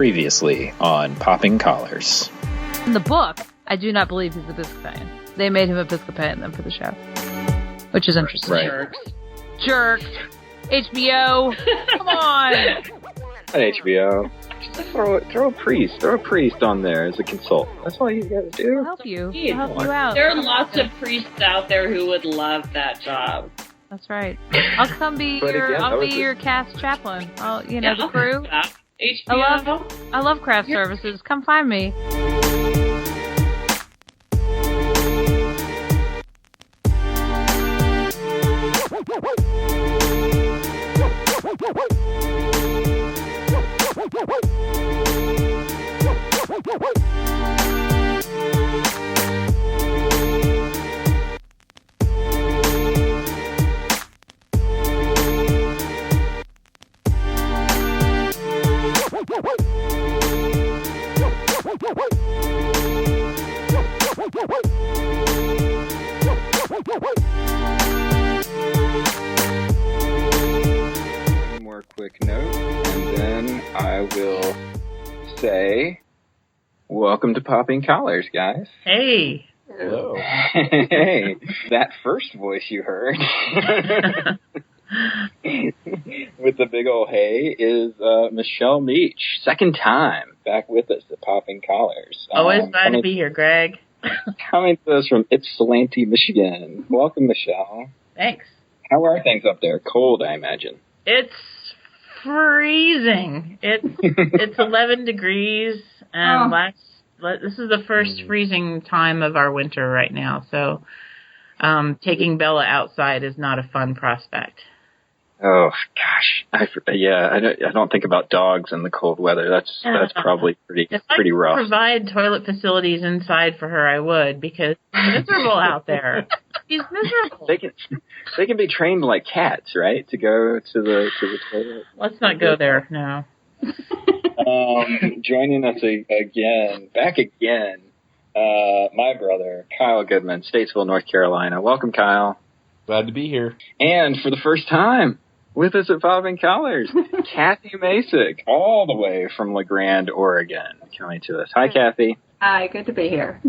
Previously on Popping Collars. In the book, I do not believe he's Episcopalian. They made him Episcopalian then for the show, which is interesting. Right. Jerks. HBO. Come on. HBO. Just throw a priest on there as a consultant. That's all you guys do. I'll help you. I'll help you out. There are lots of priests out there who would love that job. That's right. I'll come be your cast chaplain. The crew. HBO. I love craft services. Come find me. One more quick note, and then I will say, welcome to Popping Collars, guys. Hey. Hello. Hey, that first voice you heard with the big old hey is Michelle Meech. Second time back with us at Popping Collars. Always glad to be here, Greg. Coming to us from Ypsilanti, Michigan. Welcome, Michelle. Thanks. How are things up there? Cold, I imagine. It's freezing. It's 11 degrees, and this is the first freezing time of our winter right now. So, taking Bella outside is not a fun prospect. Oh gosh, I don't think about dogs in the cold weather. That's probably pretty rough. If I could provide toilet facilities inside for her, I would, because it's miserable out there. She's miserable. They can be trained like cats, right? To go to the toilet. Let's not go there. No. Joining us back again, my brother Kyle Goodman, Statesville, North Carolina. Welcome, Kyle. Glad to be here. And for the first time with us at Popping Collars, Kathy Macek, all the way from LeGrand, Oregon, coming to us. Hi, Kathy. Hi, good to be here.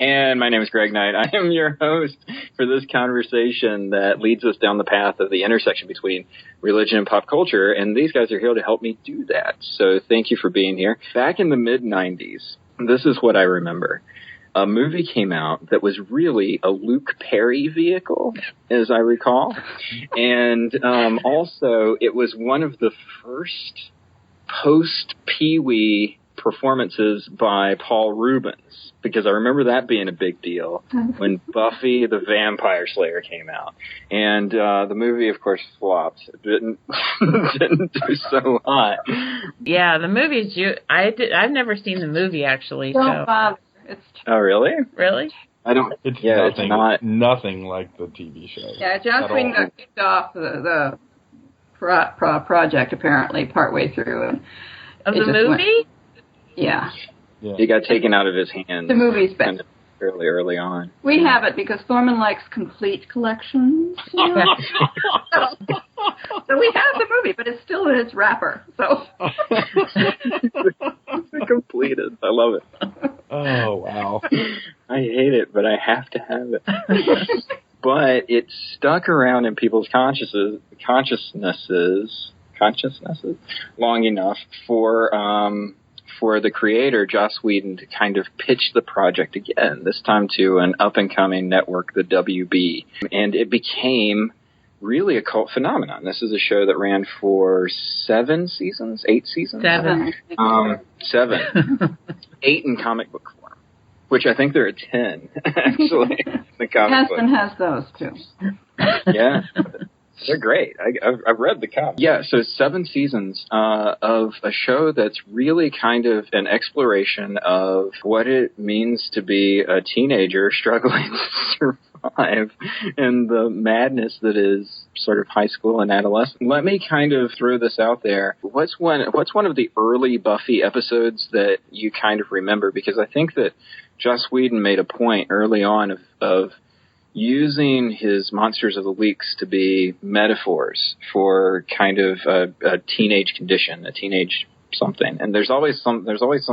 And my name is Greg Knight. I am your host for this conversation that leads us down the path of the intersection between religion and pop culture, and these guys are here to help me do that. So thank you for being here. Back in the mid-'90s, this is what I remember. A movie came out that was really a Luke Perry vehicle, as I recall. And also, it was one of the first post-Pee-wee performances by Paul Rubens, because I remember that being a big deal when Buffy the Vampire Slayer came out. And the movie, of course, flopped. It didn't do so hot. Yeah, the movie's I've never seen the movie, actually. Don't bother. Oh, really? Really? I don't. It's nothing like the TV show. Yeah, Joss Whedon got kicked off the project apparently partway through. Of the movie? Yeah. It got taken out of his hands. The movie's been fairly early on. We have it because Thorman likes complete collections. So we have the movie, but it's still in its wrapper. So it's completed. I love it. Oh, wow. I hate it, but I have to have it. But it stuck around in people's consciousnesses long enough for the creator, Joss Whedon, to kind of pitch the project again, this time to an up-and-coming network, the WB. And it became really a cult phenomenon. This is a show that ran for 8 seasons? 7. 7. 8 in comic book form, which I think there are 10, actually, in the comic book. Hasman has those, too. Yeah. They're great. I've read the comics. Yeah, so 7 seasons of a show that's really kind of an exploration of what it means to be a teenager struggling to survive and the madness that is sort of high school and adolescence. Let me kind of throw this out there. What's one of the early Buffy episodes that you kind of remember? Because I think that Joss Whedon made a point early on of using his Monsters of the Weeks to be metaphors for kind of a teenage condition, a teenage something. And there's always some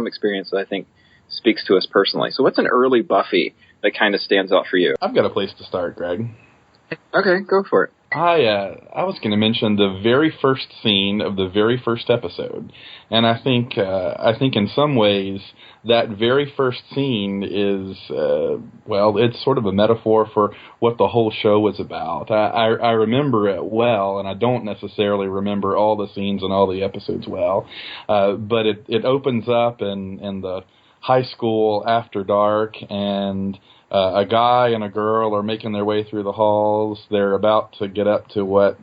experience that I think speaks to us personally. So what's an early Buffy that kind of stands out for you? I've got a place to start, Greg. Okay, go for it. I was going to mention the very first scene of the very first episode, and I think in some ways that very first scene is it's sort of a metaphor for what the whole show was about. I remember it well, and I don't necessarily remember all the scenes and all the episodes well, but it opens up in the high school after dark, and a guy and a girl are making their way through the halls. They're about to get up to what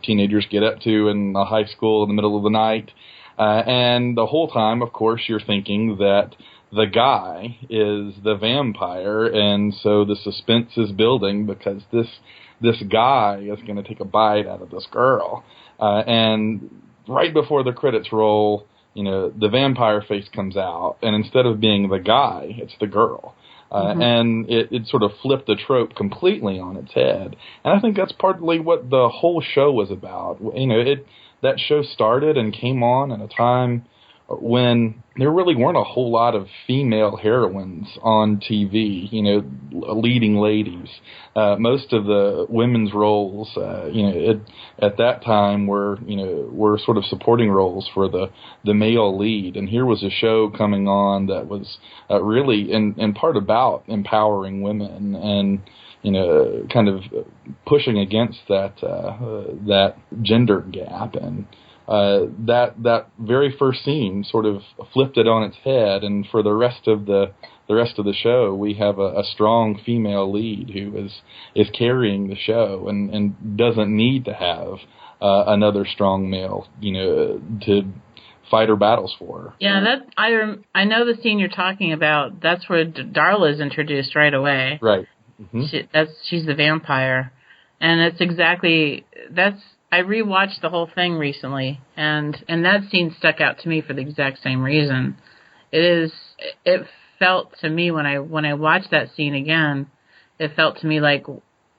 teenagers get up to in a high school in the middle of the night. And the whole time, of course, you're thinking that the guy is the vampire, and so the suspense is building because this guy is going to take a bite out of this girl. And right before the credits roll, the vampire face comes out, and instead of being the guy, it's the girl. And it sort of flipped the trope completely on its head. And I think that's partly what the whole show was about. That show started and came on at a time when there really weren't a whole lot of female heroines on TV, leading ladies. Most of the women's roles, at that time were sort of supporting roles for the male lead. And here was a show coming on that was really in part about empowering women and, kind of pushing against that gender gap. And that very first scene sort of flipped it on its head, and for the rest of the show, we have a strong female lead who is carrying the show and doesn't need to have another strong male, to fight her battles for her. Yeah, I know the scene you're talking about. That's where Darla is introduced right away. Right. Mm-hmm. She's the vampire, and I rewatched the whole thing recently, and that scene stuck out to me for the exact same reason. It felt to me when I watched that scene again, it felt to me like,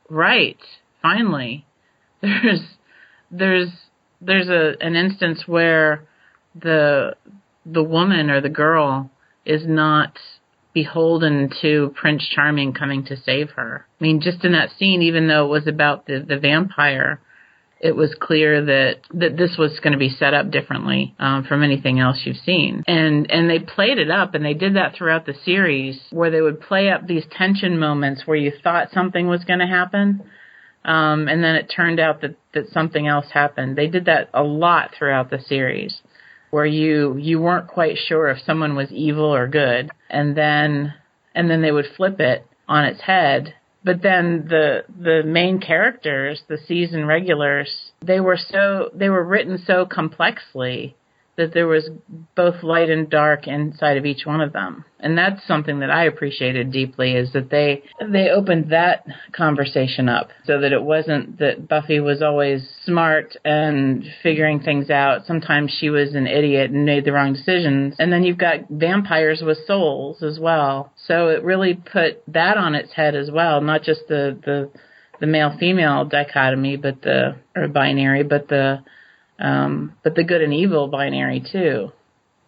right, finally, there's an instance where the woman or the girl is not beholden to Prince Charming coming to save her. I mean, just in that scene, even though it was about the vampire, it was clear that this was going to be set up differently from anything else you've seen. And they played it up, and they did that throughout the series, where they would play up these tension moments where you thought something was going to happen, and then it turned out that something else happened. They did that a lot throughout the series, where you weren't quite sure if someone was evil or good, and then they would flip it on its head. But then the main characters, the season regulars, they were written so complexly that there was both light and dark inside of each one of them. And that's something that I appreciated deeply, is that they opened that conversation up so that it wasn't that Buffy was always smart and figuring things out. Sometimes she was an idiot and made the wrong decisions. And then you've got vampires with souls as well. So it really put that on its head as well, not just the male-female dichotomy, or binary, but the good and evil binary too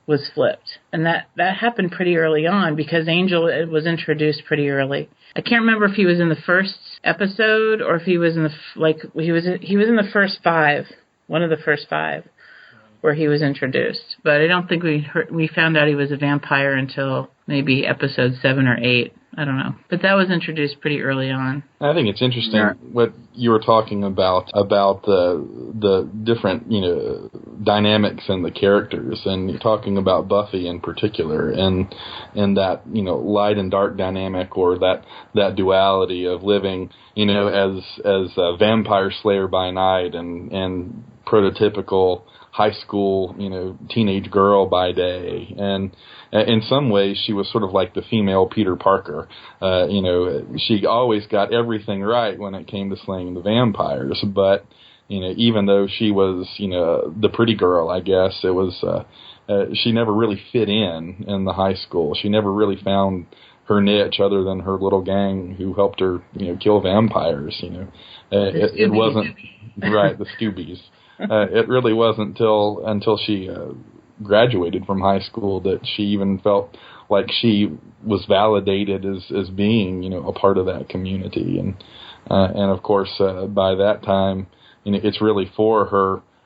was flipped. And that happened pretty early on, because Angel was introduced pretty early. I can't remember if he was in the first episode or if he was in he was in the first 5, one of the first 5 where he was introduced. But I don't think we found out he was a vampire until maybe episode 7 or 8. I don't know. But that was introduced pretty early on. I think it's interesting what you were talking about the different, dynamics and the characters, and you're talking about Buffy in particular, and that, light and dark dynamic, or that duality of living, as a vampire slayer by night and prototypical high school, teenage girl by day. And in some ways, she was sort of like the female Peter Parker. She always got everything right when it came to slaying the vampires. But, even though she was, the pretty girl, I guess, it was, she never really fit in the high school. She never really found her niche other than her little gang who helped her, kill vampires. It wasn't right, the Scoobies. It really wasn't until she graduated from high school that she even felt like she was validated as being, you know, a part of that community. And of course, by that time, you know, it's really for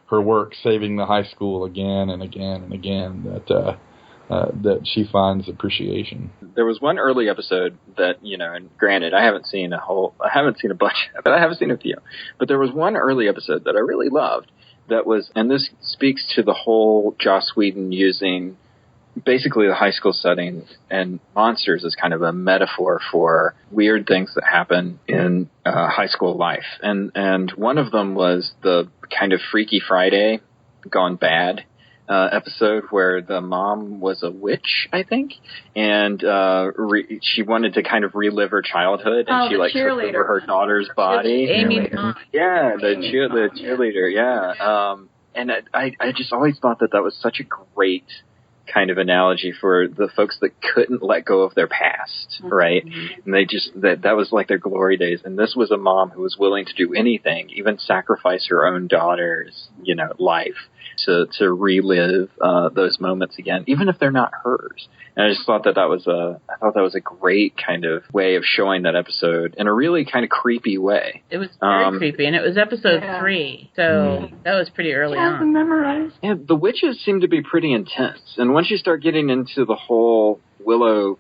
her work saving the high school again and again and again that she finds appreciation. There was one early episode that, you know, and granted, I haven't seen a bunch, but I have seen a few. But there was one early episode that I really loved that was, and this speaks to the whole Joss Whedon using basically the high school setting and monsters as kind of a metaphor for weird things that happen in high school life. And one of them was the kind of Freaky Friday gone bad episode where the mom was a witch, I think, and she wanted to kind of relive her childhood, and she like took over her daughter's body. Amy. Yeah, the cheerleader. Yeah, and I just always thought that was such a great kind of analogy for the folks that couldn't let go of their past, right? And they just that was like their glory days. And this was a mom who was willing to do anything, even sacrifice her own daughter's, you know, life to relive those moments again, even if they're not hers. And I just thought that was a great kind of way of showing that episode in a really kind of creepy way. It was very creepy, and it was episode 3, so that was pretty early on. Memorized. Yeah, the witches seem to be pretty intense, and once you start getting into the whole Willow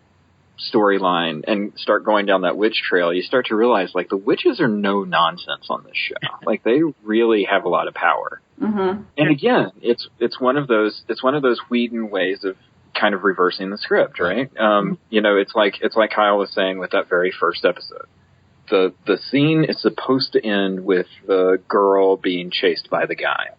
storyline and start going down that witch trail, you start to realize like the witches are no nonsense on this show. Like they really have a lot of power. Mm-hmm. And again, it's one of those Whedon ways of kind of reversing the script, right? You know, it's like Kyle was saying with that very first episode. The scene is supposed to end with the girl being chased by the guy.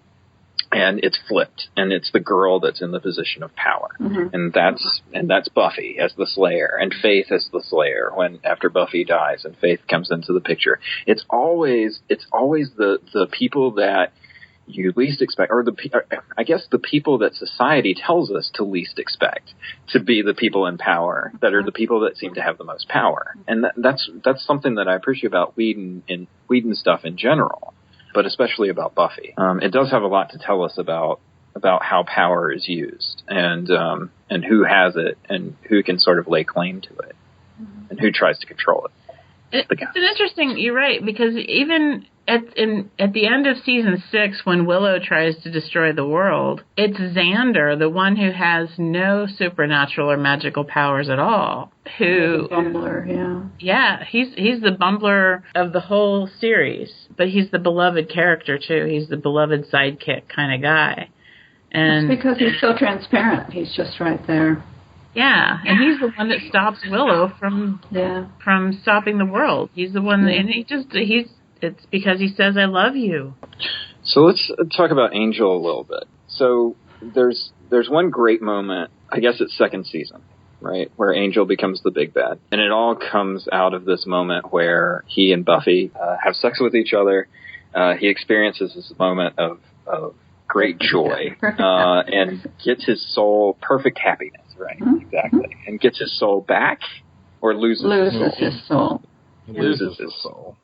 And it's flipped, and it's the girl that's in the position of power, and that's Buffy as the Slayer, and Faith as the Slayer. When after Buffy dies, and Faith comes into the picture, it's always the people that you least expect, or I guess the people that society tells us to least expect to be the people in power, that are the people that seem to have the most power, and that's something that I appreciate about Whedon stuff in general. But especially about Buffy. It does have a lot to tell us about how power is used and who has it and who can sort of lay claim to it and who tries to control it. It's an interesting, you're right, because even at the end of season 6, when Willow tries to destroy the world, it's Xander, the one who has no supernatural or magical powers at all, who... The bumbler, yeah. Yeah, he's the bumbler of the whole series, but he's the beloved character, too. He's the beloved sidekick kind of guy. And it's because he's so transparent. He's just right there. Yeah, and he's the one that stops Willow from stopping the world. He's the one, and it's because he says, "I love you." So let's talk about Angel a little bit. So there's one great moment, I guess it's second season, right, where Angel becomes the big bad, and it all comes out of this moment where he and Buffy have sex with each other. He experiences this moment of great joy and gets his soul, perfect happiness. Right, exactly. And gets his soul back or loses his soul? Loses his soul.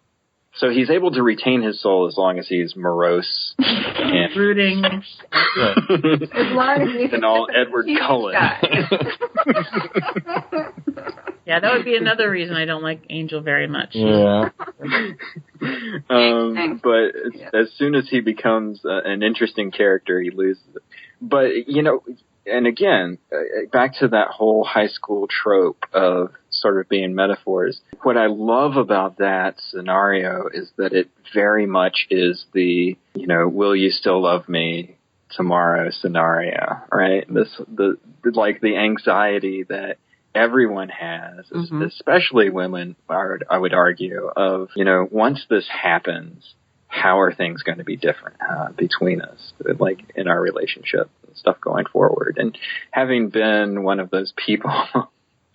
So he's able to retain his soul as long as he's morose and brooding. And all Edward Cullen. Yeah, that would be another reason I don't like Angel very much. Yeah. But as soon as he becomes an interesting character, he loses it. But, you know... And again, back to that whole high school trope of sort of being metaphors. What I love about that scenario is that it very much is the, you know, will you still love me tomorrow scenario, right? The anxiety that everyone has, especially women, I would argue, of, you know, once this happens, how are things going to be different between us, like in our relationship and stuff going forward? And having been one of those people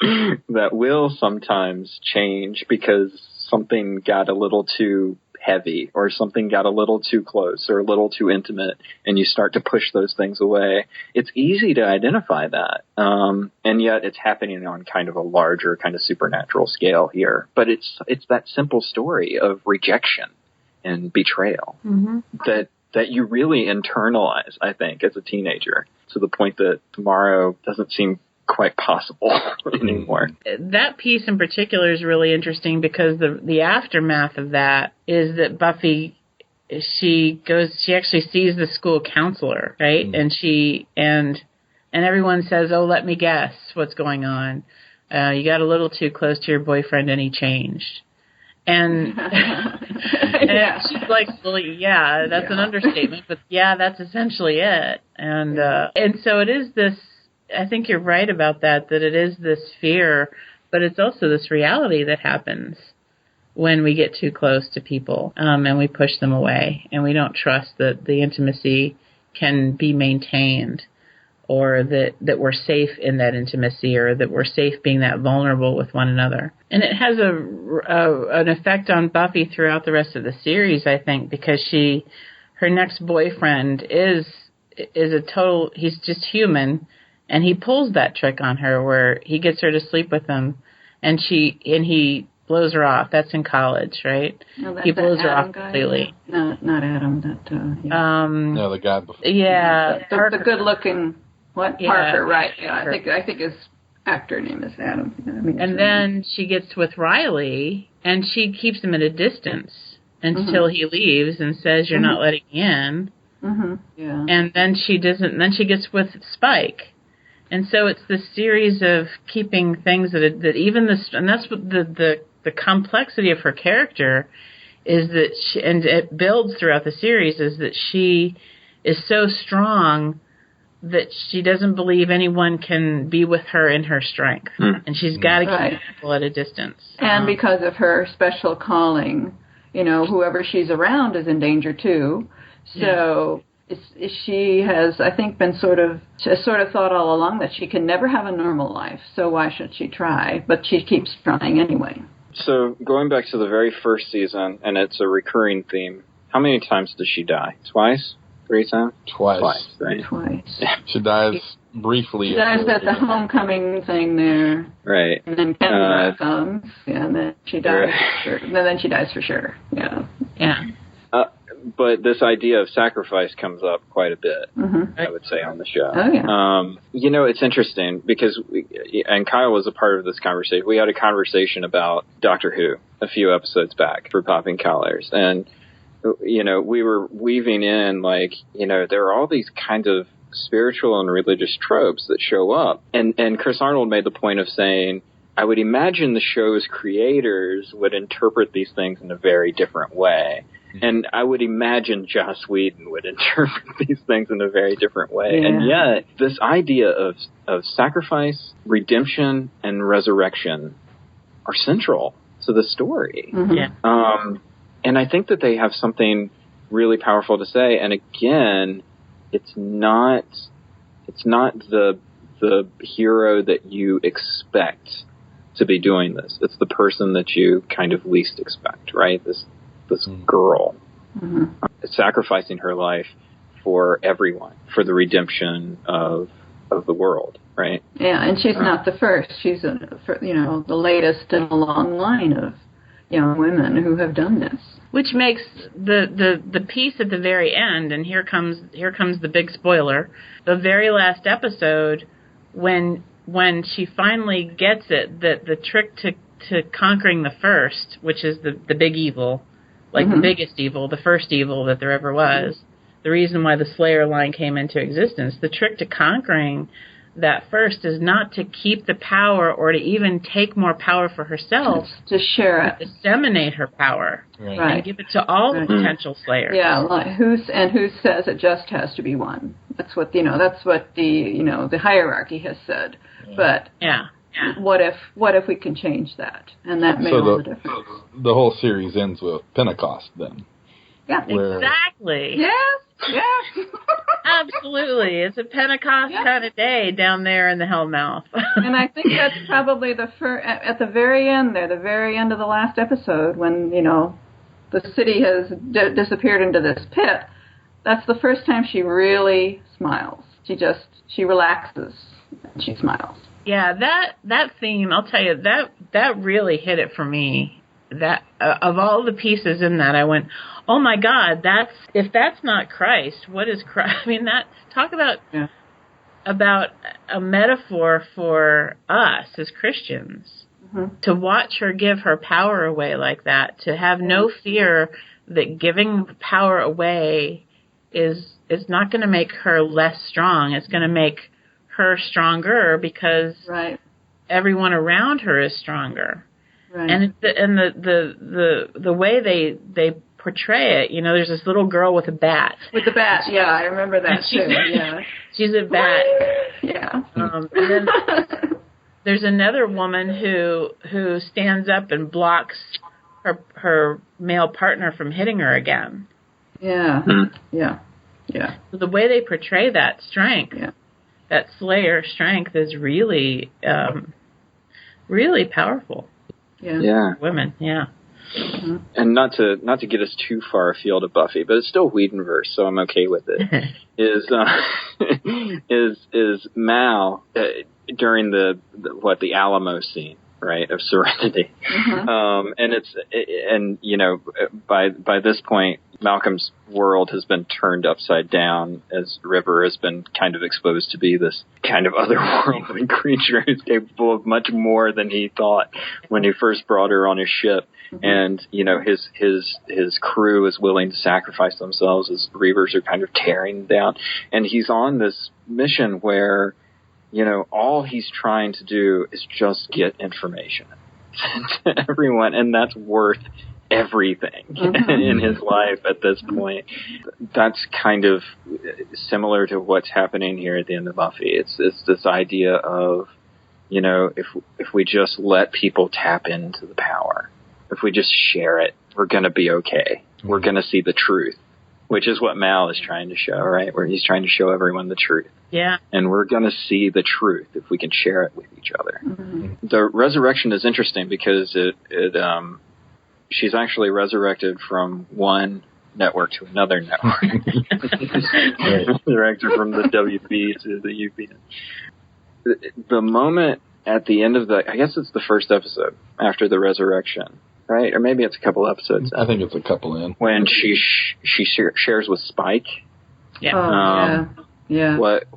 that will sometimes change because something got a little too heavy or something got a little too close or a little too intimate, and you start to push those things away, it's easy to identify that. And yet it's happening on kind of a larger kind of supernatural scale here. But it's that simple story of rejection and betrayal that that you really internalize, I think, as a teenager, to the point that tomorrow doesn't seem quite possible anymore. That piece in particular is really interesting because the aftermath of that is that Buffy, she actually sees the school counselor, right? And everyone says, "Oh, let me guess what's going on. You got a little too close to your boyfriend and he changed." And, and she's like, "Well, yeah, that's an understatement, but yeah, that's essentially it." And so it is this, I think you're right about that it is this fear, but it's also this reality that happens when we get too close to people, and we push them away, and we don't trust that the intimacy can be maintained, or that we're safe in that intimacy, or that we're safe being that vulnerable with one another. And it has an effect on Buffy throughout the rest of the series, I think, because her next boyfriend is he's just human, and he pulls that trick on her where he gets her to sleep with him, and he blows her off. That's in college, right? No, he blows her off completely. No, not Adam. No, the guy before. Yeah, the good-looking Parker, right? Yeah, Parker. I think his actor name is Adam. And then she gets with Riley, and she keeps him at a distance until he leaves and says, "You're not letting me in." Yeah. And then she doesn't. Then she gets with Spike. And so it's this series of keeping things that even this, and that's what the complexity of her character is, that she, and it builds throughout the series, is that she is so strong that she doesn't believe anyone can be with her in her strength, and she's got to keep people at a distance. And because of her special calling, whoever she's around is in danger too. So. She has, I think, been sort of thought all along that she can never have a normal life, so why should she try? But she keeps trying anyway. So going back to the very first season, and it's a recurring theme, how many times does she die? Twice? 3 times? Twice, right? Twice. She dies briefly. She dies at the homecoming thing there. Right. And then Kendra comes, and then she dies. Right. And then she dies for sure. Yeah. Yeah. But this idea of sacrifice comes up quite a bit, I would say, on the show. Oh, yeah. It's interesting because, and Kyle was a part of this conversation. We had a conversation about Doctor Who a few episodes back for Popping Collars. And, we were weaving in, there are all these kinds of spiritual and religious tropes that show up. And Chris Arnold made the point of saying, I would imagine the show's creators would interpret these things in a very different way. And I would imagine Joss Whedon would interpret these things in a very different way. Yeah. And yet, this idea of sacrifice, redemption, and resurrection are central to the story. And I think that they have something really powerful to say. And again, it's not the hero that you expect to be doing this. It's the person that you kind of least expect, right? This girl sacrificing her life for everyone, for the redemption of the world, right? Yeah, and she's not the first. She's the latest in a long line of young women who have done this. Which makes the piece at the very end, and here comes the big spoiler, the very last episode, when she finally gets it, that the trick to conquering the first, which is the big evil, the biggest evil, the first evil that there ever was, the reason why the Slayer line came into existence, the trick to conquering that first is not to keep the power or to even take more power for herself. It's to share it. Disseminate her power. Right. And give it to all the potential Slayers. Yeah, who says it just has to be one. That's what the hierarchy has said. Yeah. But what if we can change that? And that made all the difference. The whole series ends with Pentecost then. Yeah. Exactly. Yes. Absolutely. It's a Pentecost kind of day down there in the Hellmouth. And I think that's probably at the very end there, the very end of the last episode, when, the city has disappeared into this pit, that's the first time she really smiles. She relaxes and she smiles. Yeah, that theme, I'll tell you, that really hit it for me of all the pieces in that, I went, oh my God, if that's not Christ, what is Christ? I mean, talk about a metaphor for us as Christians. Mm-hmm. To watch her give her power away like that, to have no fear that giving power away is not going to make her less strong. It's going to make her stronger because everyone around her is stronger. Right. And the way they portray it, there's this little girl with a bat. With the bat, yeah, I remember that too. Yeah, she's a bat. Yeah. And then there's another woman who stands up and blocks her male partner from hitting her again. Yeah. Mm-hmm. Yeah. Yeah. So the way they portray that strength, that Slayer strength, is really, really powerful. Yeah. Women, yeah. Mm-hmm. And not to get us too far afield of Buffy, but it's still Whedonverse, so I'm okay with it. is Mal during the Alamo scene, right, of Serenity, and by this point Malcolm's world has been turned upside down as River has been kind of exposed to be this kind of otherworldly creature who's capable of much more than he thought when he first brought her on his ship. And, his crew is willing to sacrifice themselves as Reavers are kind of tearing down. And he's on this mission where, all he's trying to do is just get information to everyone. And that's worth everything in his life at this point. That's kind of similar to what's happening here at the end of Buffy. It's this idea of, if we just let people tap into the power, if we just share it, we're going to be okay. We're going to see the truth, which is what Mal is trying to show, right? Where he's trying to show everyone the truth. Yeah. And we're going to see the truth if we can share it with each other. Mm-hmm. The resurrection is interesting because she's actually resurrected from one network to another network. Resurrected from the WB to the UPN. The moment at the end of I guess it's the first episode after the resurrection, right? Or maybe it's a couple episodes. I think it's a couple in. When she shares with Spike. Yeah. Yeah. What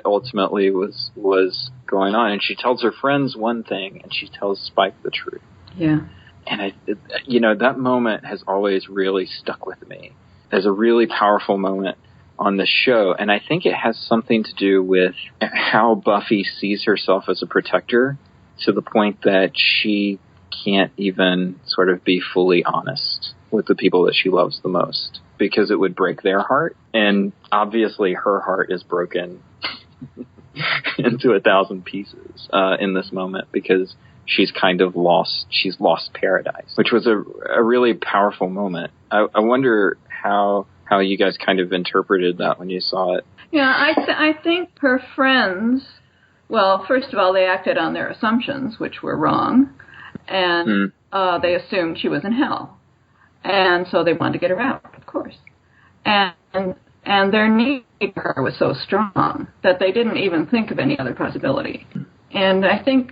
ultimately was going on, and she tells her friends one thing, and she tells Spike the truth. Yeah. And that moment has always really stuck with me as a really powerful moment on the show. And I think it has something to do with how Buffy sees herself as a protector, to the point that she can't even sort of be fully honest with the people that she loves the most, because it would break their heart. And obviously her heart is broken into 1,000 pieces in this moment, because she's kind of lost paradise, which was a really powerful moment. I wonder how you guys kind of interpreted that when you saw it. Yeah, I think her friends, well, first of all, they acted on their assumptions, which were wrong, and they assumed she was in hell. And so they wanted to get her out, of course. And their need for her was so strong that they didn't even think of any other possibility. And I think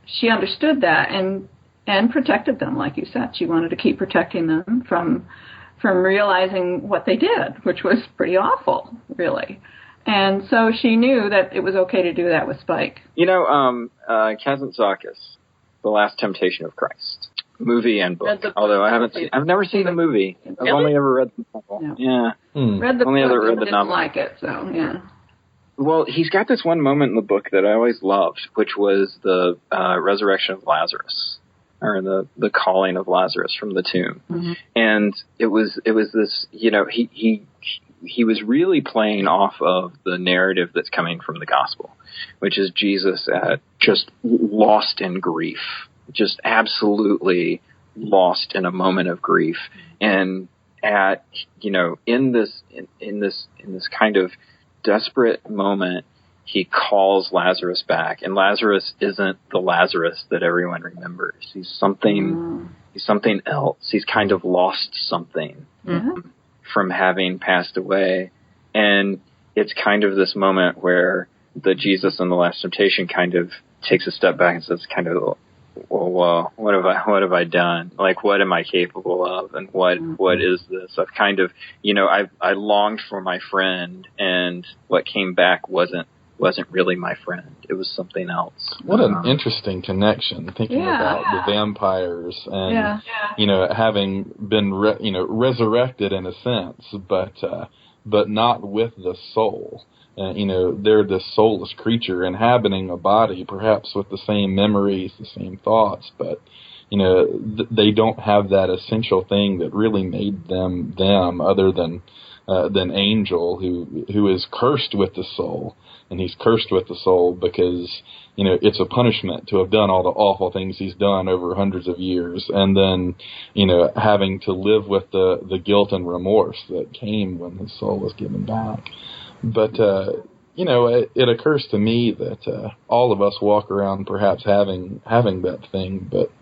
she understood that and protected them, like you said. She wanted to keep protecting them from realizing what they did, which was pretty awful, really. And so she knew that it was okay to do that with Spike. Kazantzakis, The Last Temptation of Christ, movie and book. Although I've never seen the movie. I've only ever read the novel. Yeah. Read the only book, ever read the didn't novel. like it, so yeah. Well, he's got this one moment in the book that I always loved, which was the resurrection of Lazarus, or the calling of Lazarus from the tomb. Mm-hmm. And it was this, he was really playing off of the narrative that's coming from the gospel, which is Jesus just lost in grief, just absolutely lost in a moment of grief. And in this kind of desperate moment, he calls Lazarus back, and Lazarus isn't the Lazarus that everyone remembers. He's something else. He's kind of lost something from having passed away. And it's kind of this moment where the Jesus in The Last Temptation kind of takes a step back and says, kind of, well, what have I done? Like, what am I capable of? And what is this? I've kind of, I longed for my friend, and what came back wasn't really my friend. It was something else. What an interesting connection, thinking about the vampires and, having been, resurrected in a sense, but not with the soul. They're this soulless creature inhabiting a body, perhaps with the same memories, the same thoughts, but, they don't have that essential thing that really made them other than Angel, who is cursed with the soul. And he's cursed with the soul because, it's a punishment to have done all the awful things he's done over hundreds of years. And then, having to live with the guilt and remorse that came when his soul was given back. But, it occurs to me that all of us walk around perhaps having that thing. But,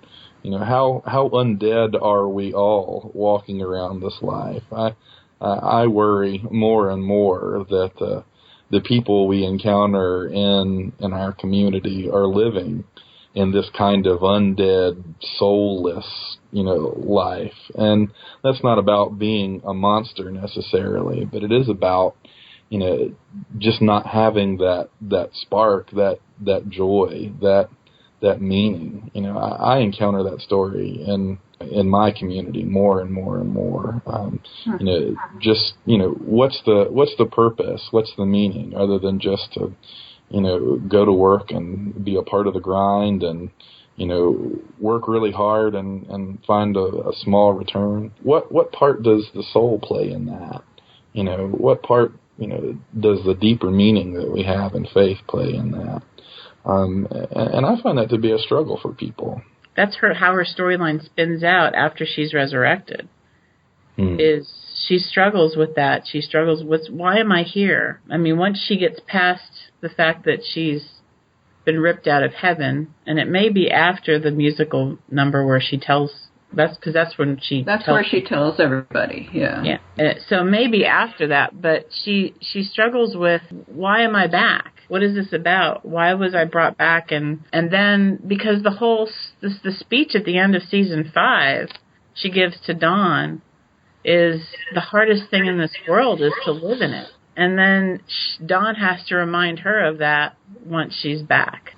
how undead are we all walking around this life? I worry more and more that the people we encounter in our community are living in this kind of undead, soulless, life. And that's not about being a monster necessarily, but it is about, just not having that spark, that joy, that meaning. I encounter that story in my community more and more and more. What's the purpose? What's the meaning, other than just to, go to work and be a part of the grind and, work really hard and find a small return? What part does the soul play in that? What part, does the deeper meaning that we have in faith play in that? And I find that to be a struggle for people. That's how her storyline spins out after she's resurrected. Is she struggles with that. She struggles with, why am I here? I mean, once she gets past the fact that she's been ripped out of heaven, and it may be after the musical number where she tells, where she tells everybody, yeah. So maybe after that, but she struggles with, why am I back? What is this about? Why was I brought back? And then, because the speech at the end of season 5 she gives to Dawn is, the hardest thing in this world is to live in it. And then Dawn has to remind her of that once she's back.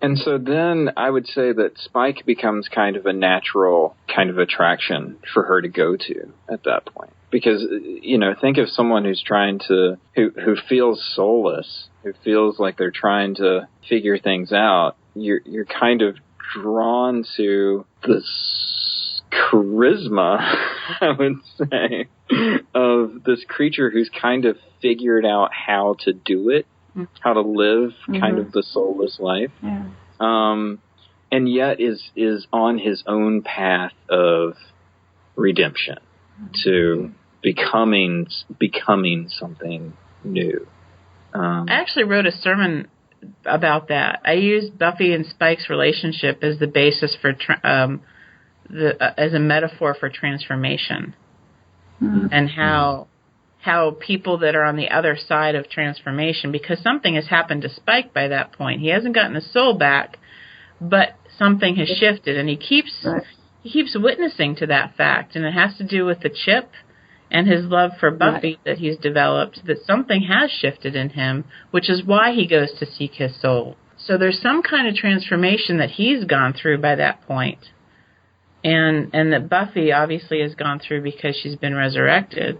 And so then I would say that Spike becomes kind of a natural kind of attraction for her to go to at that point. Because, think of someone who's who feels soulless, who feels like they're trying to figure things out. You're kind of drawn to this charisma, I would say, of this creature who's kind of figured out how to do it, how to live kind of the soulless life. Yeah. And yet is on his own path of redemption to becoming something new. I actually wrote a sermon about that. I used Buffy and Spike's relationship as the basis for as a metaphor for transformation, and how people that are on the other side of transformation, because something has happened to Spike by that point. He hasn't gotten his soul back, but something has shifted, and he keeps witnessing to that fact, and it has to do with the chip and his love for Buffy that he's developed, that something has shifted in him, which is why he goes to seek his soul. So there's some kind of transformation that he's gone through by that point, and that Buffy obviously has gone through because she's been resurrected.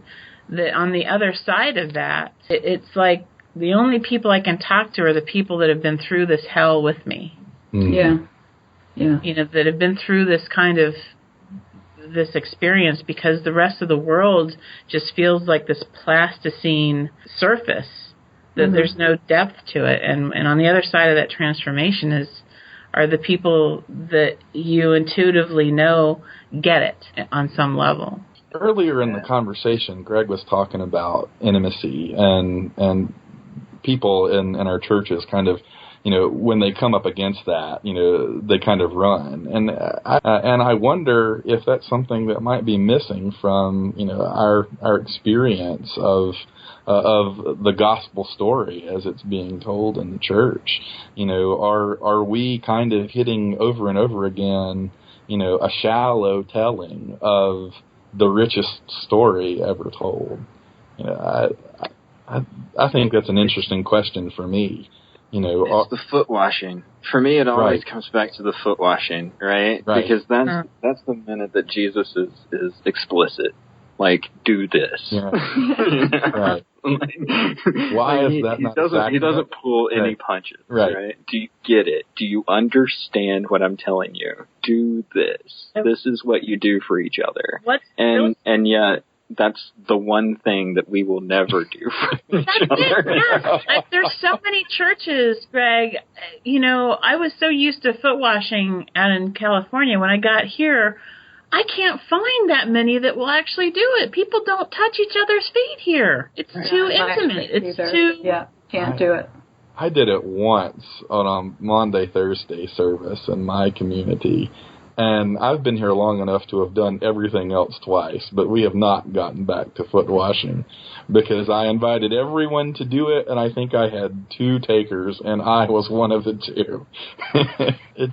That on the other side of that, it's like the only people I can talk to are the people that have been through this hell with me. Yeah. That have been through this kind of this experience, because the rest of the world just feels like this plasticine surface, that there's no depth to it. And on the other side of that transformation are the people that you intuitively know get it on some level. Earlier in the conversation, Greg was talking about intimacy and people in our churches kind of, when they come up against that, they kind of run. And I wonder if that's something that might be missing from, our experience of of the gospel story as it's being told in the church. Are we kind of hitting over and over again, a shallow telling of the richest story ever told? I think that's an interesting question for me. It's the foot washing. For me, it always comes back to the foot washing, right? Because that's the minute that Jesus is explicit. Like, do this. Yeah. Right. Why is that not exactly? He doesn't pull any punches, right? Do you get it? Do you understand what I'm telling you? Do this. This is what you do for each other. And yet, that's the one thing that we will never do for each other. Yes. There's so many churches, Greg. I was so used to foot washing out in California. When I got here, I can't find that many that will actually do it. People don't touch each other's feet here. It's too intimate. Can't do it. I did it once on a Monday, Thursday service in my community. And I've been here long enough to have done everything else twice, but we have not gotten back to foot washing because I invited everyone to do it, and I think I had 2 takers, and I was one of the 2.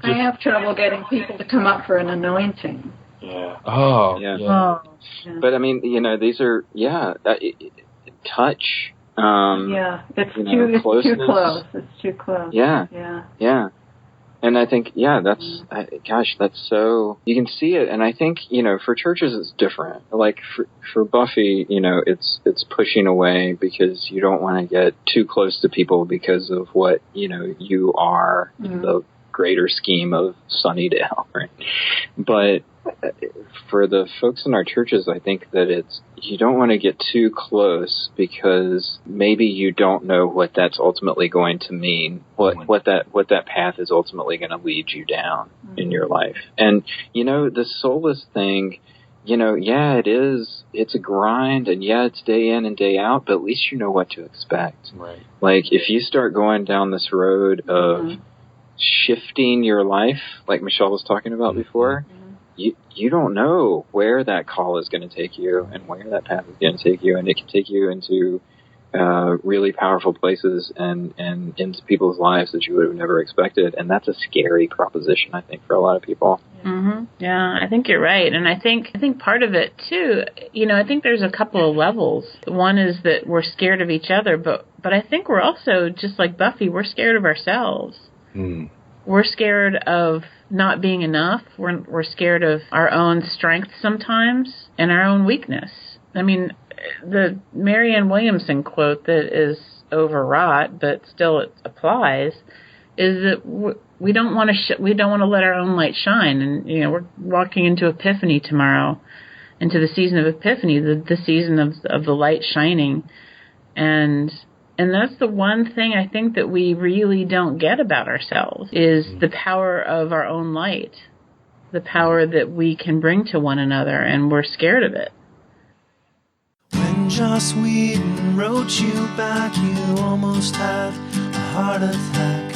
I have trouble getting people to come up for an anointing. Yeah. Oh, yeah. Yeah. But, I mean, these are, touch. It's too close. It's too close. Yeah. And I think, that's so, you can see it. And I think, for churches, it's different. Like for Buffy, it's pushing away because you don't want to get too close to people because of what, you are in the greater scheme of Sunnydale, right? But for the folks in our churches, I think that you don't want to get too close because maybe you don't know what that's ultimately going to mean, what that path is ultimately going to lead you down in your life. And, the soulless thing, it's a grind, and it's day in and day out, but at least you know what to expect. Right. Like, if you start going down this road of shifting your life, like Michelle was talking about before, you don't know where that call is going to take you and where that path is going to take you, and it can take you into really powerful places and into people's lives that you would have never expected, and that's a scary proposition, I think, for a lot of people. Mm-hmm. Yeah, I think you're right, and I think part of it too. I think there's a couple of levels. One is that we're scared of each other, but I think we're also, just like Buffy, we're scared of ourselves. We're scared of not being enough. We're scared of our own strength sometimes and our own weakness. I mean, the Marianne Williamson quote that is overwrought, but still it applies, is that we don't want to let our own light shine. And we're walking into Epiphany tomorrow, into the season of Epiphany, the season of the light shining, and that's the one thing I think that we really don't get about ourselves is the power of our own light, the power that we can bring to one another, and we're scared of it. When Joss Whedon wrote you back, you almost had a heart attack.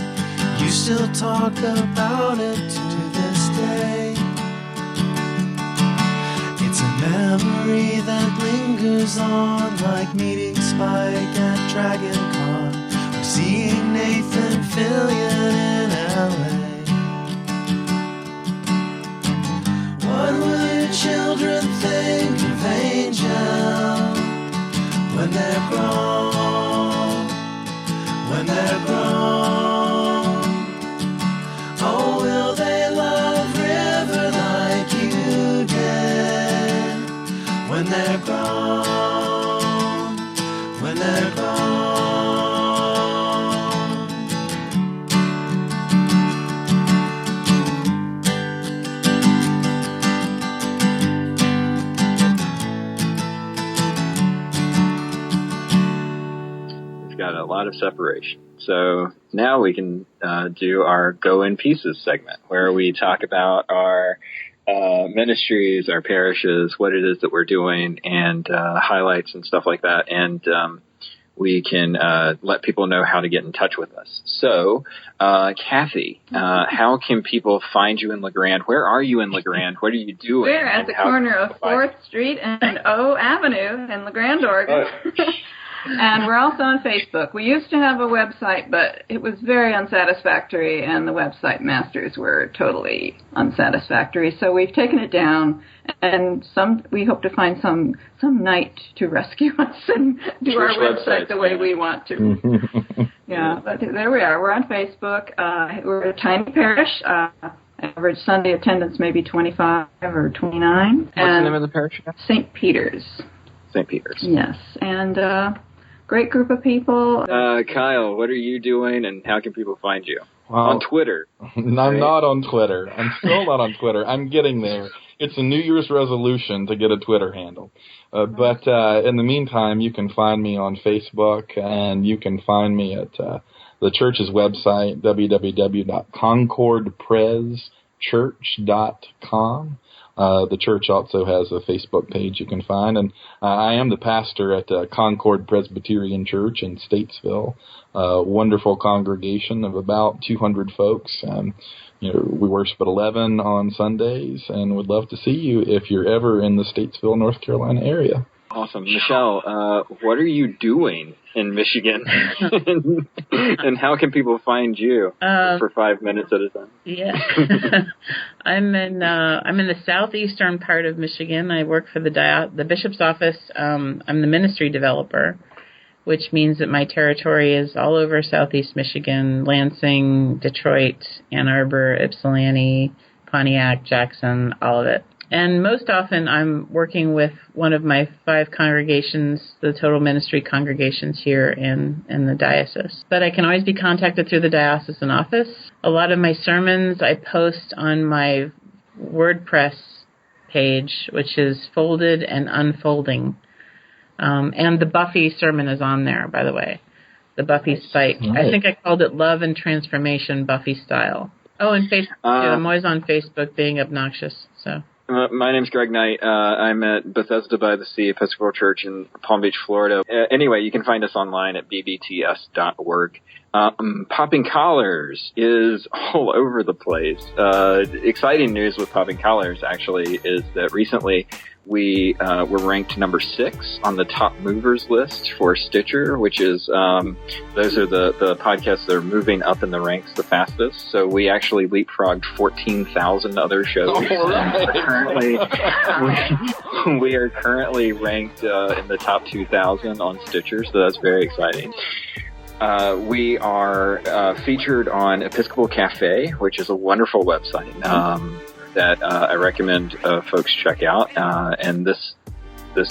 You still talk about it to this day. It's a memory that lingers on, like meeting Spike at Dragon Con, or seeing Nathan Fillion in LA. What will your children think of Angel when they're grown? When they're grown, oh, will they love River like you did? When they're grown, when they're grown. It's got a lot of separation. So now we can do our Go in Pieces segment, where we talk about our ministries, our parishes, what it is that we're doing, and highlights and stuff like that. And we can let people know how to get in touch with us. So, Kathy, how can people find you in LeGrand? Where are you in LeGrand? What are you doing? We're at the corner of 4th Street and O Avenue in LeGrand, Oregon. And we're also on Facebook. We used to have a website, but it was very unsatisfactory, and the website masters were totally unsatisfactory. So we've taken it down, and we hope to find some knight to rescue us and do our website the way we want to. Yeah, but there we are. We're on Facebook. We're a tiny parish. Average Sunday attendance maybe 25 or 29. What's the name of the parish? St. Peter's. St. Peter's. Yes, and great group of people. Kyle, what are you doing, and how can people find you? Well, on Twitter. I'm not on Twitter. I'm still not on Twitter. I'm getting there. It's a New Year's resolution to get a Twitter handle. But in the meantime, you can find me on Facebook, and you can find me at the church's website, www.concordpreschurch.com. The church also has a Facebook page you can find, and I am the pastor at Concord Presbyterian Church in Statesville, a wonderful congregation of about 200 folks. We worship at 11 on Sundays, and would love to see you if you're ever in the Statesville, North Carolina area. Awesome. Michelle, what are you doing in Michigan? And how can people find you for 5 minutes at a time? Yeah. I'm in the southeastern part of Michigan. I work for the bishop's office. I'm the ministry developer, which means that my territory is all over southeast Michigan, Lansing, Detroit, Ann Arbor, Ypsilanti, Pontiac, Jackson, all of it. And most often I'm working with one of my 5 congregations, the total ministry congregations here in the diocese. But I can always be contacted through the diocesan office. A lot of my sermons I post on my WordPress page, which is Folded and Unfolding. And the Buffy sermon is on there, by the way. The Buffy site. Nice. I think I called it Love and Transformation Buffy Style. Oh, and Facebook, too. I'm always on Facebook being obnoxious, so... My name's Greg Knight. I'm at Bethesda by the Sea Episcopal Church in Palm Beach, Florida. Anyway, you can find us online at bbts.org. Popping Collars is all over the place. Exciting news with Popping Collars, actually, is that recently we were ranked number 6 on the top movers list for Stitcher, which is those are the podcasts that are moving up in the ranks the fastest. So we actually leapfrogged 14,000 other shows. We are currently ranked in the top 2,000 on Stitcher, so that's very exciting. We are featured on Episcopal Cafe, which is a wonderful website that I recommend folks check out. And this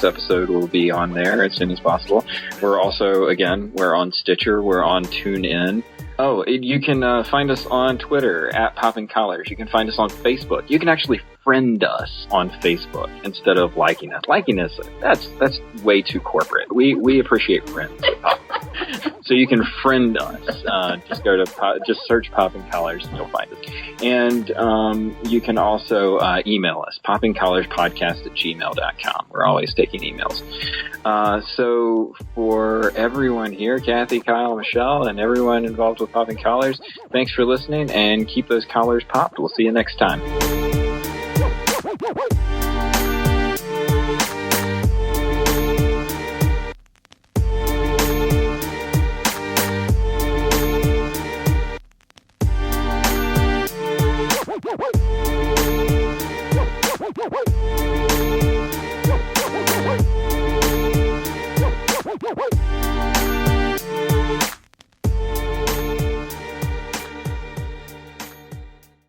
episode will be on there as soon as possible. We're also, we're on Stitcher. We're on TuneIn. Oh, you can find us on Twitter at Popping Collars. You can find us on Facebook. You can actually friend us on Facebook instead of liking us. Liking us, that's way too corporate. We appreciate friends. So you can friend us. Just search Popping Collars and you'll find us. And you can also email us, poppingcollarspodcast@gmail.com. We're always taking emails. So for everyone here, Kathy, Kyle, Michelle, and everyone involved with Popping Collars, thanks for listening, and keep those collars popped. We'll see you next time. Woo!